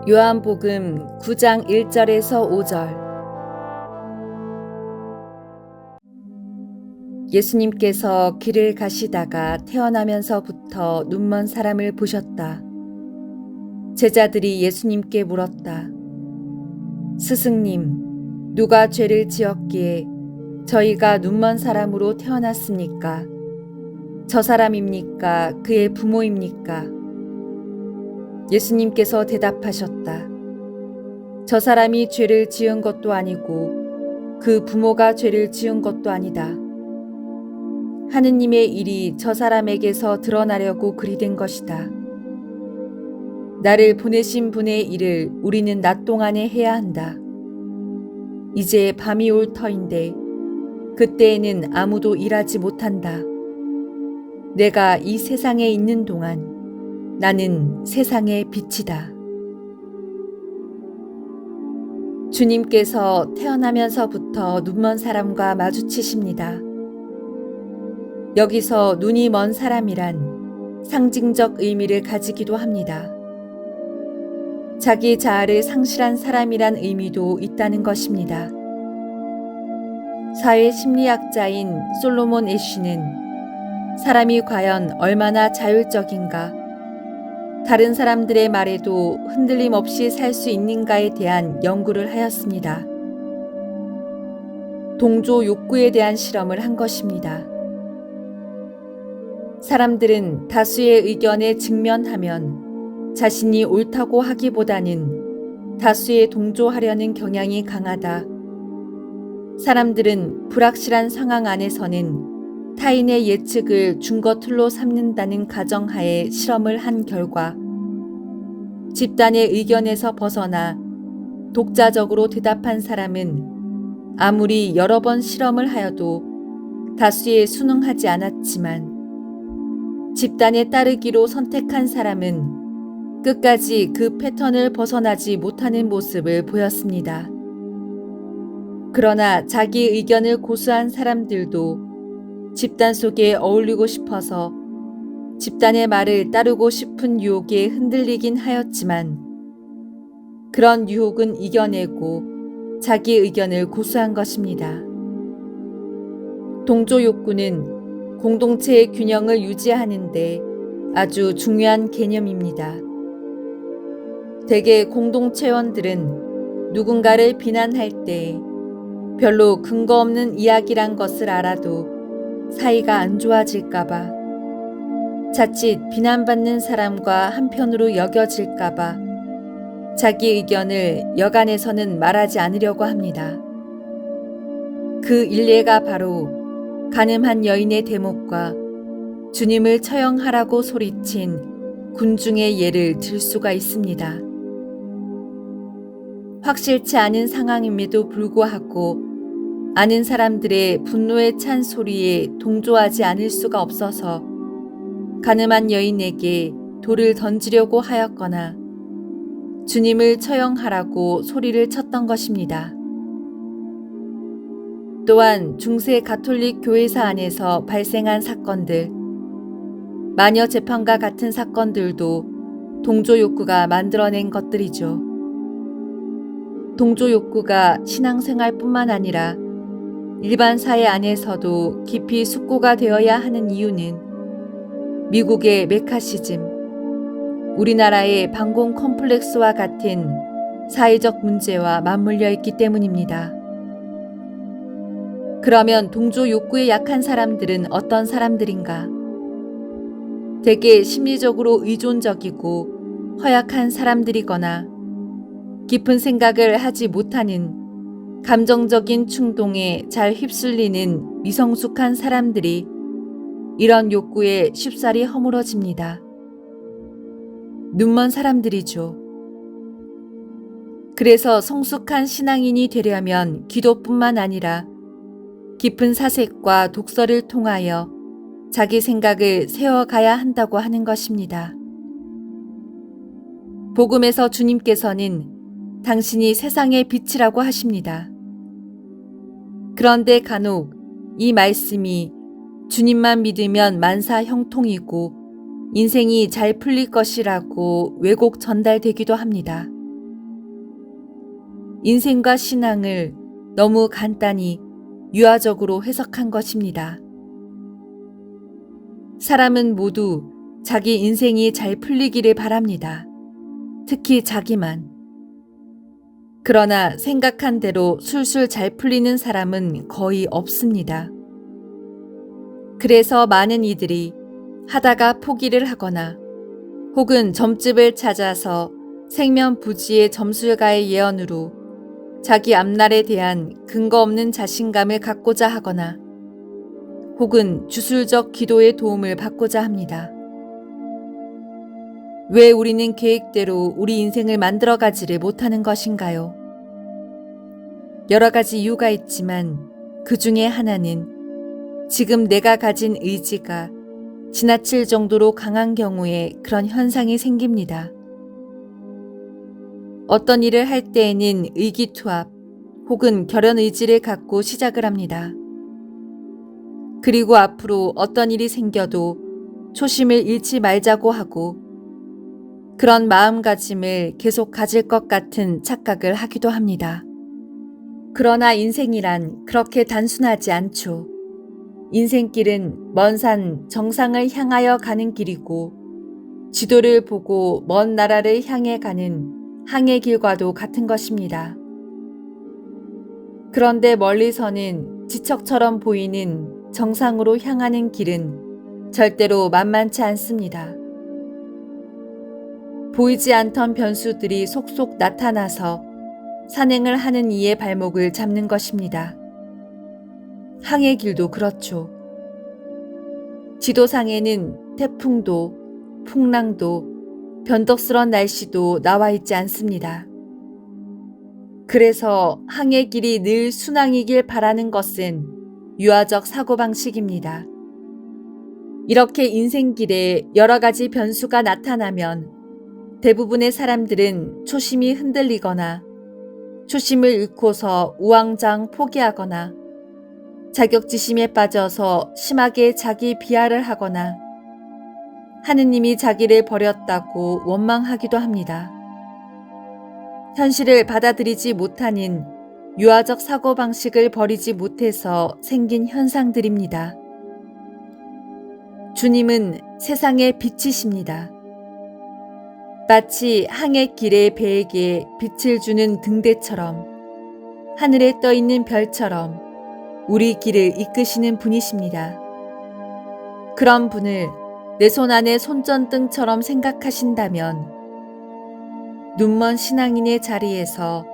요한복음 9장 1절에서 5절. 예수님께서 길을 가시다가 태어나면서부터 눈먼 사람을 보셨다. 제자들이 예수님께 물었다. 스승님, 누가 죄를 지었기에 저희가 눈먼 사람으로 태어났습니까? 저 사람입니까? 그의 부모입니까? 예수님께서 대답하셨다. 저 사람이 죄를 지은 것도 아니고 그 부모가 죄를 지은 것도 아니다. 하느님의 일이 저 사람에게서 드러나려고 그리 된 것이다. 나를 보내신 분의 일을 우리는 낮 동안에 해야 한다. 이제 밤이 올 터인데 그때에는 아무도 일하지 못한다. 내가 이 세상에 있는 동안 나는 세상의 빛이다. 주님께서 태어나면서부터 눈먼 사람과 마주치십니다. 여기서 눈이 먼 사람이란 상징적 의미를 가지기도 합니다. 자기 자아를 상실한 사람이란 의미도 있다는 것입니다. 사회심리학자인 솔로몬 애쉬는 사람이 과연 얼마나 자율적인가, 다른 사람들의 말에도 흔들림 없이 살 수 있는가에 대한 연구를 하였습니다. 동조 욕구에 대한 실험을 한 것입니다. 사람들은 다수의 의견에 직면하면 자신이 옳다고 하기보다는 다수에 동조하려는 경향이 강하다. 사람들은 불확실한 상황 안에서는 타인의 예측을 준거틀로 삼는다는 가정하에 실험을 한 결과 집단의 의견에서 벗어나 독자적으로 대답한 사람은 아무리 여러 번 실험을 하여도 다수에 순응하지 않았지만 집단에 따르기로 선택한 사람은 끝까지 그 패턴을 벗어나지 못하는 모습을 보였습니다. 그러나 자기 의견을 고수한 사람들도 집단 속에 어울리고 싶어서 집단의 말을 따르고 싶은 유혹에 흔들리긴 하였지만 그런 유혹은 이겨내고 자기 의견을 고수한 것입니다. 동조 욕구는 공동체의 균형을 유지하는데 아주 중요한 개념입니다. 대개 공동체원들은 누군가를 비난할 때 별로 근거 없는 이야기란 것을 알아도 사이가 안 좋아질까봐, 자칫 비난받는 사람과 한편으로 여겨질까봐 자기 의견을 여간해서는 말하지 않으려고 합니다. 그 일례가 바로 간음한 여인의 대목과 주님을 처형하라고 소리친 군중의 예를 들 수가 있습니다. 확실치 않은 상황임에도 불구하고 아는 사람들의 분노에 찬 소리에 동조하지 않을 수가 없어서 간음한 여인에게 돌을 던지려고 하였거나 주님을 처형하라고 소리를 쳤던 것입니다. 또한 중세 가톨릭 교회사 안에서 발생한 사건들, 마녀 재판과 같은 사건들도 동조 욕구가 만들어낸 것들이죠. 동조 욕구가 신앙생활뿐만 아니라 일반 사회 안에서도 깊이 숙고가 되어야 하는 이유는 미국의 메카시즘, 우리나라의 반공 컴플렉스와 같은 사회적 문제와 맞물려 있기 때문입니다. 그러면 동조 욕구에 약한 사람들은 어떤 사람들인가? 대개 심리적으로 의존적이고 허약한 사람들이거나 깊은 생각을 하지 못하는 감정적인 충동에 잘 휩쓸리는 미성숙한 사람들이 이런 욕구에 쉽사리 허물어집니다. 눈먼 사람들이죠. 그래서 성숙한 신앙인이 되려면 기도뿐만 아니라 깊은 사색과 독서를 통하여 자기 생각을 세워가야 한다고 하는 것입니다. 복음에서 주님께서는 당신이 세상의 빛이라고 하십니다. 그런데 간혹 이 말씀이 주님만 믿으면 만사 형통이고 인생이 잘 풀릴 것이라고 왜곡 전달되기도 합니다. 인생과 신앙을 너무 간단히 유아적으로 해석한 것입니다. 사람은 모두 자기 인생이 잘 풀리기를 바랍니다. 특히 자기만. 그러나 생각한 대로 술술 잘 풀리는 사람은 거의 없습니다. 그래서 많은 이들이 하다가 포기를 하거나 혹은 점집을 찾아서 생면부지의 점술가의 예언으로 자기 앞날에 대한 근거 없는 자신감을 갖고자 하거나 혹은 주술적 기도의 도움을 받고자 합니다. 왜 우리는 계획대로 우리 인생을 만들어가지를 못하는 것인가요? 여러 가지 이유가 있지만 그 중에 하나는 지금 내가 가진 의지가 지나칠 정도로 강한 경우에 그런 현상이 생깁니다. 어떤 일을 할 때에는 의기투합 혹은 결연의지를 갖고 시작을 합니다. 그리고 앞으로 어떤 일이 생겨도 초심을 잃지 말자고 하고 그런 마음가짐을 계속 가질 것 같은 착각을 하기도 합니다. 그러나 인생이란 그렇게 단순하지 않죠. 인생길은 먼 산 정상을 향하여 가는 길이고 지도를 보고 먼 나라를 향해 가는 항해 길과도 같은 것입니다. 그런데 멀리서는 지척처럼 보이는 정상으로 향하는 길은 절대로 만만치 않습니다. 보이지 않던 변수들이 속속 나타나서 산행을 하는 이의 발목을 잡는 것입니다. 항해 길도 그렇죠. 지도상에는 태풍도, 풍랑도, 변덕스런 날씨도 나와 있지 않습니다. 그래서 항해 길이 늘 순항이길 바라는 것은 유아적 사고방식입니다. 이렇게 인생길에 여러 가지 변수가 나타나면 대부분의 사람들은 초심이 흔들리거나 초심을 잃고서 우왕좌왕 포기하거나 자격지심에 빠져서 심하게 자기 비하를 하거나 하느님이 자기를 버렸다고 원망하기도 합니다. 현실을 받아들이지 못하는 유아적 사고방식을 버리지 못해서 생긴 현상들입니다. 주님은 세상의 빛이십니다. 마치 항해길의 배에게 빛을 주는 등대처럼 하늘에 떠 있는 별처럼 우리 길을 이끄시는 분이십니다. 그런 분을 내 손 안에 손전등처럼 생각하신다면 눈먼 신앙인의 자리에서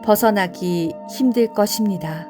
벗어나기 힘들 것입니다.